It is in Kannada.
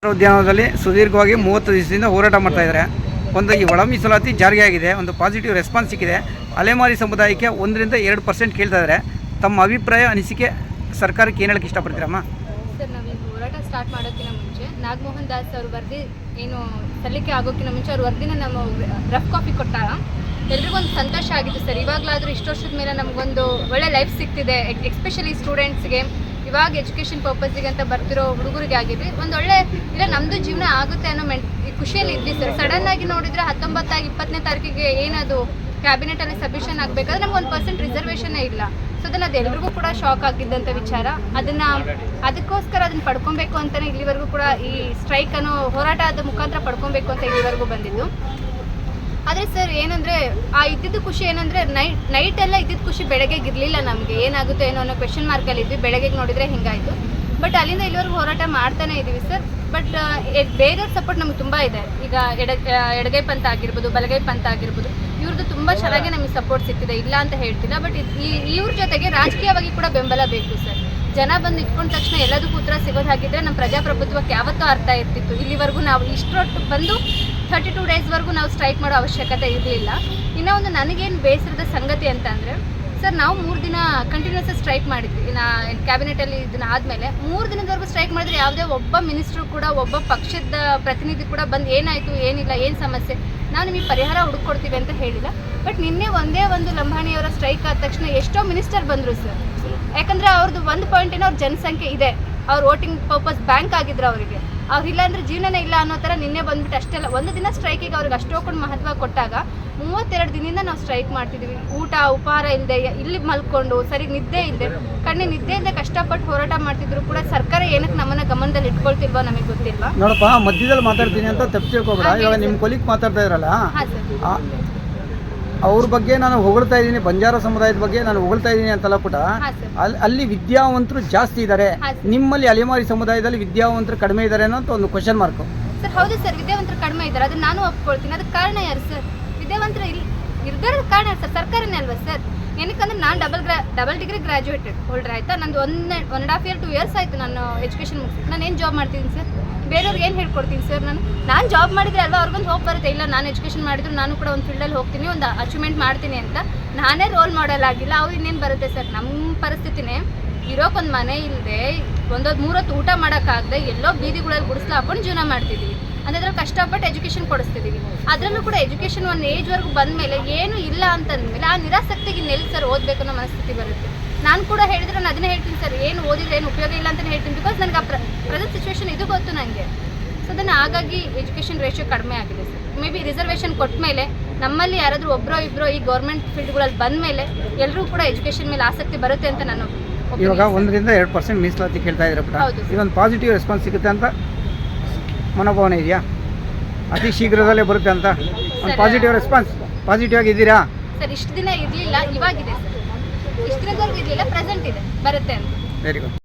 ಉದ್ಯಾನದಲ್ಲಿ ಸುದೀರ್ಘವಾಗಿ 30 ದಿವಸದಿಂದ ಹೋರಾಟ ಮಾಡ್ತಾ ಇದ್ದಾರೆ. ಒಂದು ಈ ಒಳ ಮೀಸಲಾತಿ ಜಾರಿಗೆ ಆಗಿದೆ, ಒಂದು ಪಾಸಿಟಿವ್ ರೆಸ್ಪಾನ್ಸ್ ಸಿಕ್ಕಿದೆ. ಅಲೆಮಾರಿ ಸಮುದಾಯಕ್ಕೆ 1-2% ಕೇಳ್ತಾ ಇದ್ದಾರೆ. ತಮ್ಮ ಅಭಿಪ್ರಾಯ ಅನಿಸಿಕೆ ಸರ್ಕಾರಕ್ಕೆ ಏನು ಹೇಳಕ್ಕೆ ಇಷ್ಟಪಡ್ತೀರಮ್ಮ? ಸರ್, ನಾವು ಈ ಹೋರಾಟ ಸ್ಟಾರ್ಟ್ ಮಾಡೋಕ್ಕಿಂತ ಮುಂಚೆ ನಾಗಮೋಹನ್ ದಾಸ್ ಅವ್ರ ವರದಿ ಏನು ಸಲ್ಲಿಕೆ ಆಗೋಕ್ಕಿಂತ ಮುಂಚೆ ಅವ್ರ ವರದಿನ ನಮ್ಮ ರಫ್ ಕಾಪಿ ಕೊಟ್ಟಾಗ ಎಲ್ರಿಗೂ ಒಂದು ಸಂತೋಷ ಆಗಿತ್ತು ಸರ್. ಇವಾಗಲಾದರೂ ಇಷ್ಟು ವರ್ಷದ ಮೇಲೆ ನಮಗೊಂದು ಒಳ್ಳೆ ಲೈಫ್ ಸಿಗ್ತಿದೆ, ಎಸ್ಪೆಷಲಿ ಸ್ಟೂಡೆಂಟ್ಸ್ಗೆ. ಇವಾಗ ಎಜುಕೇಷನ್ ಪರ್ಪಸ್ಸಿಗೆ ಅಂತ ಬರ್ತಿರೋ ಹುಡುಗರಿಗೆ ಆಗಿದ್ವಿ ಒಂದು ಒಳ್ಳೆ ಇಲ್ಲ ನಮ್ಮದು ಜೀವನ ಆಗುತ್ತೆ ಅನ್ನೋ ಖುಷಿಯಲ್ಲಿ ಇದ್ವಿ ಸರ್. ಸಡನ್ನಾಗಿ ನೋಡಿದರೆ 19-20ನೇ ತಾರೀಕಿಗೆ ಏನದು ಕ್ಯಾಬಿನೆಟಲ್ಲಿ ಸಬ್ಮಿಷನ್ ಆಗಬೇಕಾದ್ರೆ ನಮ್ಗೆ 1% ರಿಸರ್ವೇಷನ್ನೇ ಇಲ್ಲ. ಸೊ ಅದು ಎಲ್ರಿಗೂ ಕೂಡ ಶಾಕ್ ಆಗಿದ್ದಂಥ ವಿಚಾರ. ಅದಕ್ಕೋಸ್ಕರ ಅದನ್ನು ಪಡ್ಕೊಬೇಕು ಅಂತಲೇ ಇಲ್ಲಿವರೆಗೂ ಕೂಡ ಈ ಸ್ಟ್ರೈಕನ್ನು ಹೋರಾಟದ ಮುಖಾಂತರ ಪಡ್ಕೊಬೇಕು ಅಂತ ಇಲ್ಲಿವರೆಗೂ ಬಂದಿದ್ದು. ಆದರೆ ಸರ್ ಏನಂದರೆ ಇದ್ದಿದ್ದು ಖುಷಿ ಏನಂದರೆ ನೈಟೆಲ್ಲ ಇದ್ದಿದ್ದು ಖುಷಿ ಬೆಳಗ್ಗೆಗೆ ಇರಲಿಲ್ಲ. ನಮಗೆ ಏನಾಗುತ್ತೋ ಏನೋ ಅನ್ನೋ ಕ್ವೆಶನ್ ಮಾರ್ಕಲ್ಲಿ ಇದ್ವಿ. ಬೆಳಗ್ಗೆಗೆ ನೋಡಿದರೆ ಹಿಂಗಾಯಿತು. ಬಟ್ ಅಲ್ಲಿಂದ ಇಲ್ಲಿವರೆಗೂ ಹೋರಾಟ ಮಾಡ್ತಾನೆ ಇದ್ದೀವಿ ಸರ್. ಬಟ್ ಬೇರೆಯವ್ರ ಸಪೋರ್ಟ್ ನಮ್ಗೆ ತುಂಬ ಇದೆ. ಈಗ ಎಡಗೈ ಪಂಥ ಆಗಿರ್ಬೋದು, ಬಲಗೈ ಪಂಥ ಆಗಿರ್ಬೋದು, ಇವ್ರದ್ದು ತುಂಬ ಚೆನ್ನಾಗಿ ನಮಗೆ ಸಪೋರ್ಟ್ ಸಿಗ್ತಿದೆ, ಇಲ್ಲ ಅಂತ ಹೇಳ್ತಿಲ್ಲ. ಬಟ್ ಇವ್ರ ಜೊತೆಗೆ ರಾಜಕೀಯವಾಗಿ ಕೂಡ ಬೆಂಬಲ ಬೇಕು ಸರ್. ಜನ ಬಂದು ಇಟ್ಕೊಂಡ ತಕ್ಷಣ ಎಲ್ಲದಕ್ಕೂ ಉತ್ತರ ಸಿಗೋದು ಹಾಗಿದ್ರೆ ನಮ್ಮ ಪ್ರಜಾಪ್ರಭುತ್ವಕ್ಕೆ ಯಾವತ್ತೂ ಅರ್ಥ ಇರ್ತಿತ್ತು. ಇಲ್ಲಿವರೆಗೂ ನಾವು ಇಷ್ಟೊಟ್ಟು ಬಂದು 32 ಡೇಸ್ವರೆಗೂ ನಾವು ಸ್ಟ್ರೈಕ್ ಮಾಡೋ ಅವಶ್ಯಕತೆ ಇರಲಿಲ್ಲ. ಇನ್ನೂ ಒಂದು ನನಗೇನು ಬೇಸರದ ಸಂಗತಿ ಅಂತ ಅಂದರೆ ಸರ್, ನಾವು 3 ದಿನ ಕಂಟಿನ್ಯೂಸ್ ಸ್ಟ್ರೈಕ್ ಮಾಡಿದ್ವಿ. ಕ್ಯಾಬಿನೆಟಲ್ಲಿ ಇದನ್ನ ಆದಮೇಲೆ 3 ದಿನದವರೆಗೂ ಸ್ಟ್ರೈಕ್ ಮಾಡಿದ್ರೆ ಯಾವುದೇ ಒಬ್ಬ ಮಿನಿಸ್ಟ್ರು ಕೂಡ, ಒಬ್ಬ ಪಕ್ಷದ ಪ್ರತಿನಿಧಿ ಕೂಡ ಬಂದು ಏನಾಯಿತು, ಏನಿಲ್ಲ, ಏನು ಸಮಸ್ಯೆ, ನಾವು ನಿಮಗೆ ಪರಿಹಾರ ಹುಡುಕೊಡ್ತೀವಿ ಅಂತ ಹೇಳಿಲ್ಲ. ಬಟ್ ನಿನ್ನೆ ಒಂದೇ ಒಂದು ಲಂಬಾಣಿಯವರ ಸ್ಟ್ರೈಕ್ ಆದ ತಕ್ಷಣ ಎಷ್ಟೋ ಮಿನಿಸ್ಟರ್ ಬಂದರು ಸರ್. ಯಾಕಂದರೆ ಅವ್ರದ್ದು ಒಂದು ಪಾಯಿಂಟ್ ಏನೋ ಅವ್ರ ಜನಸಂಖ್ಯೆ ಇದೆ, ಅವ್ರು ವೋಟಿಂಗ್ ಪರ್ಪಸ್ ಬ್ಯಾಂಕ್ ಆಗಿದ್ರು ಅವರಿಗೆ. ಅವ್ರಿಲ್ಲ ಅಂದರೆ ಜೀವನನೇ ಇಲ್ಲ ಅನ್ನೋ ಥರ ನಿನ್ನೆ ಬಂದ್ಬಿಟ್ಟು ಅಷ್ಟೆಲ್ಲ ಒಂದು ದಿನ ಸ್ಟ್ರೈಕಿಗೆ ಅವ್ರಿಗೆ ಅಷ್ಟೊಂದು ಮಹತ್ವ ಕೊಟ್ಟಾಗ 32 ದಿನದಿಂದ ನಾವು ಸ್ಟ್ರೈಕ್ ಮಾಡ್ತಿದ್ದೀವಿ. ಊಟ ಉಪಹಾರ ಇಲ್ಲದೆ, ಇಲ್ಲಿ ಮಲ್ಕೊಂಡು ಸರಿ ನಿದ್ದೆ ಇಲ್ಲದೆ, ನಿದ್ದೆ ಇಲ್ಲದೆ ಕಷ್ಟಪಟ್ಟು ಹೋರಾಟ ಮಾಡ್ತಿದ್ರು ಕೂಡ ಸರ್ಕಾರ ಏನಕ್ಕೆ ನಮ್ಮನ್ನ ಗಮನದಲ್ಲಿ ಇಟ್ಕೊಳ್ತಿಲ್ವೋ ನಮಗೆ ಗೊತ್ತಿಲ್ವಾ. ನೋಡಪ್ಪ, ಮಧ್ಯದಲ್ಲಿ ಮಾತಾಡ್ತೀನಿ ಅಂತ ತಪ್ಪು ತಿಳ್ಕೊಬೇಡ. ಇವಾಗ ನಿಮ್ಮ ಕೊಲಿಕ್ ಮಾತಾಡ್ತಾ ಇದ್ರಲ್ಲ, ಅವ್ರ ಬಗ್ಗೆ ನಾನು ಹೊಗಳ್ತಾ ಇದ್ದೀನಿ, ಬಂಜಾರ ಸಮುದಾಯದ ಬಗ್ಗೆ ನಾನು ಹೊಗಳ್ತಾ ಇದ್ದೀನಿ ಅಂತಲ್ಲ ಪುಟ. ಅಲ್ಲಿ ವಿದ್ಯಾವಂತರು ಜಾಸ್ತಿ ಇದ್ದಾರೆ, ನಿಮ್ಮಲ್ಲಿ ಅಲೆಮಾರಿ ಸಮುದಾಯದಲ್ಲಿ ವಿದ್ಯಾವಂತರು ಕಡಿಮೆ ಇದ್ದಾರೆ ಅನ್ನೋ ಒಂದು ಕ್ವಶನ್ ಮಾರ್ಕ್ ಸರ್. ಹೌದು ಸರ್, ವಿದ್ಯಾವಂತರು ಕಡಿಮೆ ಇದ್ದಾರೆ, ಅದನ್ನ ನಾನು ಒಪ್ಕೊಳ್ತೀನಿ. ಅದಕ್ಕೆ ಕಾರಣ ಯಾರು ಸರ್? ವಿದ್ಯಾವಂತರು ಇರೋದಕ್ಕೆ ಕಾರಣ ಯಾರು ಸರ್? ಸರ್ಕಾರನೇ ಅಲ್ವಾ ಸರ್? ಏನಕ್ಕಂದ್ರೆ ನಾನು ಡಬಲ್ ಡಿಗ್ರಿ ಗ್ರಾಜುಯೇಟೆಡ್ ಹೋಲ್ಡರ್ ಆಯಿತಾ. ನಂದು 1.5 year 2 years ಆಯಿತು ನಾನು ಎಜುಕೇಷನ್ ಮುಗಿಸಿ. ನಾನು ಏನು ಜಾಬ್ ಮಾಡ್ತೀನಿ ಸರ್? ಬೇರೆಯವ್ರಿಗೆ ಏನು ಹೇಳ್ಕೊಡ್ತೀನಿ ಸರ್? ನಾನು ಜಾಬ್ ಮಾಡಿದರೆ ಅಲ್ವಾ ಅವ್ರಿಗೊಂದು ಹೋಪ್ ಬರುತ್ತೆ. ಇಲ್ಲ, ನಾನು ಎಜುಕೇಷನ್ ಮಾಡಿದ್ರು ನಾನು ಕೂಡ ಒಂದು ಫೀಲ್ಡಲ್ಲಿ ಹೋಗ್ತೀನಿ, ಒಂದು ಅಚೀವ್ಮೆಂಟ್ ಮಾಡ್ತೀನಿ ಅಂತ. ನಾನೇ ರೋಲ್ ಮಾಡಲ್ ಆಗಿಲ್ಲ, ಅವ್ರು ಇನ್ನೇನು ಬರುತ್ತೆ ಸರ್? ನಮ್ಮ ಪರಿಸ್ಥಿತಿನೇ ಇರೋಕ್ಕೊಂದು ಮನೆ ಇಲ್ಲದೆ, 3 ಹೊತ್ತು ಊಟ ಮಾಡೋಕ್ಕಾಗದೆ, ಎಲ್ಲೋ ಬೀದಿಗಳಲ್ಲಿ ಗುಡಿಸ್ಲು ಹಾಕೊಂಡು ಜೀವನ ಮಾಡ್ತಿದ್ದೀವಿ. ಅಂದರೆ ಕಷ್ಟಪಟ್ಟು ಎಜುಕೇಷನ್ ಕೊಡಿಸ್ತಿದ್ದೀವಿ. ಅದರಲ್ಲೂ ಕೂಡ ಎಜುಕೇಷನ್ ಒಂದು ಏಜ್ವರೆಗೂ ಬಂದ ಮೇಲೆ ಏನೂ ಇಲ್ಲ ಅಂತಂದಮೇಲೆ ಆ ನಿರಾಸಕ್ತಿಗೆ ಇನ್ನೆಲ್ಲಿ ಸರ್ ಓದಬೇಕು ಅನ್ನೋ ಮನಸ್ಥಿತಿ ಬರುತ್ತೆ. ನಾನು ಕೂಡ ಹೇಳಿದ್ರೆ ನಾನು ಅದನ್ನೇ ಹೇಳ್ತೀನಿ ಸರ್, ಏನು ಓದಿದ್ರೆ ಏನು ಉಪಯೋಗ ಇಲ್ಲ ಅಂತಲೇ ಹೇಳ್ತೀನಿ. ಬಿಕಾಸ್ ನನಗೆ ಆ ಪ್ರೆಸೆಂಟ್ ಸಿಚುವೇಶನ್ ಇದು ಗೊತ್ತು ನನಗೆ. ಸೊ ಅದನ್ನು ಹಾಗಾಗಿ ಎಜುಕೇಷನ್ ರೇಷಿಯೋ ಕಡಿಮೆ ಆಗಿದೆ ಸರ್. ಮೇ ಬಿ ರಿಸರ್ವೇಷನ್ ಕೊಟ್ಟ ಮೇಲೆ ನಮ್ಮಲ್ಲಿ ಯಾರಾದರೂ ಒಬ್ಬರೋ ಇಬ್ಬರೋ ಈ ಗೌರ್ಮೆಂಟ್ ಫೀಲ್ಡ್ಗಳಲ್ಲಿ ಬಂದ ಮೇಲೆ ಎಲ್ಲರೂ ಕೂಡ ಎಜುಕೇಷನ್ ಮೇಲೆ ಆಸಕ್ತಿ ಬರುತ್ತೆ ಅಂತ ನಾನು ಇವಾಗ 1-2% ಮೀಸಲಾತಿ ಕೇಳ್ತಾ ಇದ್ದಾರೆ ಪುಟ. ಇದೊಂದು ಪಾಸಿಟಿವ್ ರೆಸ್ಪಾನ್ಸ್ ಸಿಗುತ್ತೆ ಅಂತ ಮನೋಭಾವನೆ ಇದೆಯಾ? ಅತಿ ಶೀಘ್ರದಲ್ಲೇ ಬರುತ್ತೆ ಅಂತ ಒಂದು ಪಾಸಿಟಿವ್ ರೆಸ್ಪಾನ್ಸ್? ಪಾಸಿಟಿವ್ ಆಗಿದ್ದೀರಾ ಸರ್? ಇಷ್ಟು ದಿನ ಇರಲಿಲ್ಲ, ಇವಾಗಿದೆ ಸರ್. ಇಷ್ಟು ದಿನದವರೆಗೂ ಇರಲಿಲ್ಲ, ಪ್ರೆಸೆಂಟ್ ಇದೆ, ಬರುತ್ತೆ ಅಂತ. Very good.